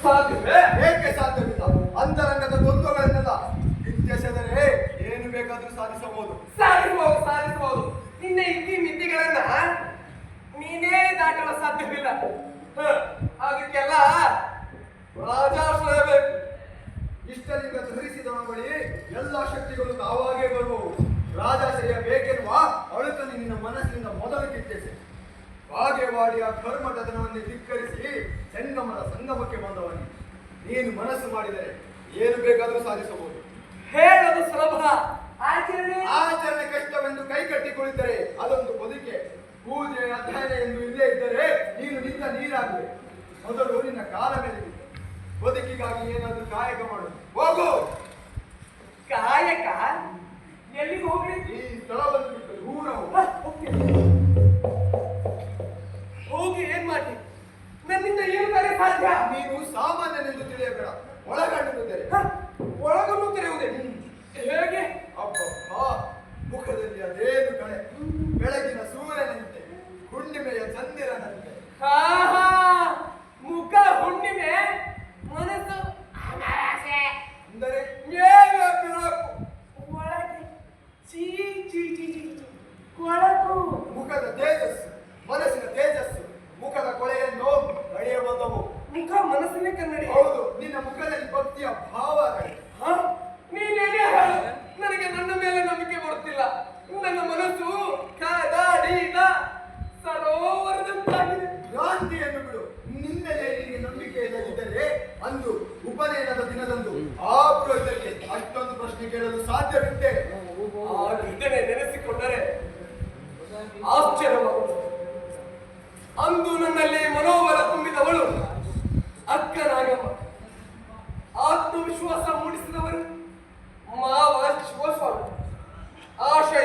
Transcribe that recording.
ಸಾಧ್ಯವೇ? ಏಕೆ ಸಾಧ್ಯವಿಲ್ಲ? ಅಂತರಂಗದ ದ್ವಂದ್ವಗಳನ್ನೆಲ್ಲ ಇತ್ಯಸೆದರೆ ಏನು ಬೇಕಾದರೂ ಸಾಧಿಸಬಹುದು. ಸಾಧಿಸಬಹುದು. ನಿನ್ನ ಮಿತಿಗಳನ್ನ ನೀನೇ ದಾಟಲು ಸಾಧ್ಯವಿಲ್ಲ. ಅದಕ್ಕೆಲ್ಲ ರಾಜಾಶ್ರಯ ಬೇಕು. ಇಷ್ಟಲಿಂಗ ಧರಿಸಿದವನ ಬಳಿ ಎಲ್ಲ ಶಕ್ತಿಗಳು ತಾವಾಗೇ ಬರುವವು. ರಾಜಾಶ್ರಯ ಬೇಕೆನ್ನುವ ಅಳುಕನ್ನು ನಿನ್ನ ಮನಸ್ಸಿನಿಂದ ಮೊದಲು ಕಿತ್ತೆಸೆ. ಬಾಗೇವಾಡಿಯ ಕರ್ಮಟದನವನ್ನೇ ಧಿಕ್ಕರಿಸಿ ಸಂಗಮದ ಸಂಗಮಕ್ಕೆ ಬಂದವನಿ. ನೀನು ಮನಸ್ಸು ಮಾಡಿದರೆ ಏನು ಬೇಕಾದರೂ ಸಾಧಿಸಬಹುದು. ಹೇಳಲು ಸುಲಭ, ಆಚರಣೆ ಕಷ್ಟವೆಂದು ಕೈ ಕಟ್ಟಿಕೊಳ್ಳಿದ್ದರೆ ಅದೊಂದು ಬದುಕೆ. ಪೂಜೆ ಅಧ್ಯಯನ ಎಂದು ಇಲ್ಲೇ ಇದ್ದರೆ ನೀನು ನಿಂತ ನೀರಾಗುವೆ. ಮೊದಲು ನಿನ್ನ ಕಾಲ ಮೇಲೆ ಬಿದ್ದು ಬದುಕಿಗಾಗಿ ಏನಾದರೂ ಕಾಯಕ ಮಾಡು. ಹೋಗು. ಕಾಯಕ ಎಲ್ಲಿಗೆ ಹೋಗ್ಲಿ? ಈ ಸ್ಥಳ ಬಂದುಬಿಟ್ಟು ದೂರ ಹೋಗಿ ಏನ್ ಮಾಡಿ? ನನ್ನಿಂದ ಏನು ಕಾರ್ಯ ಸಾಧ್ಯ? ನೀನು ಸಾಮಾನ್ಯನೆಂದು ತಿಳಿಯಬೇಡ. ಒಳಗಣ್ಣುತ್ತಿದ್ದರೆ ಒಳಗನ್ನು ತೆರೆಯುವುದೇ? ಹೇಗೆ? ಅಬ್ಬ, ಮುಖದಲ್ಲಿ ಅದೇನು ಕಳೆ, ಬೆಳಗಿನ ಸೂರ್ಯನಂತೆ, ಹುಣ್ಣಿಮೆಯ ಚಂದಿರನಂತೆ. ಮುಖ ಹುಣ್ಣಿಮೆ, ಮನಸ್ಸು ಅಮಾವಾಸ್ಯೆ. ಅಂದರೆ ಮೇಲೆ ಬೆಳಕು, ಒಳಗೆ ಚೀ ಚೀ ಚೀ ಚೀ ಕೊಳಕು. ಮುಖದ ತೇಜಸ್ಸು, ಮನಸ್ಸಿನ ತೇಜಸ್ಸು, ಮುಖದ ಕೊಳೆಯನ್ನು ಅಳೆಯ ಬಂದವು. ಮುಖ ಮನಸ್ಸಿನ ಕನ್ನಡಿ. ಹೌದು, ನಿನ್ನ ಮುಖದಲ್ಲಿ ಭಕ್ತಿಯ ಭಾವಗಳು. ನೀನೇನೇ ಹೇಳು, ನನಗೆ ನನ್ನ ಮೇಲೆ ನಂಬಿಕೆ ಬರುತ್ತಿಲ್ಲ. ನನ್ನ ಮನಸ್ಸು ಕಾದಾಡಿದ ಸರೋವರದಂತಾಗಿದೆ. ಕ್ರಾಂತಿಯನ್ನು ಬಿಡು. ನಿನ್ನೆಲೆ ನಿನಗೆ ನಂಬಿಕೆ ಇಲ್ಲದಿದ್ದರೆ ಅಂದು ಉಪನಯನದ ದಿನದಂದು ಆ ಪುರೋಹಿತರಿಗೆ ಅಷ್ಟೊಂದು ಪ್ರಶ್ನೆ ಕೇಳಲು ಸಾಧ್ಯವಿತ್ತೆ. ಆ ಘಟನೆ ನೆನೆಸಿಕೊಂಡರೆ ಆಶ್ಚರ್ಯವಾಗುತ್ತದೆ. ಅಂದು ನನ್ನಲ್ಲಿ ಮನೋಬಲ ತುಂಬಿದವಳು ಅಕ್ಕ ನಾಗಮ್ಮ. ಆತ್ಮವಿಶ್ವಾಸ ಮೂಡಿ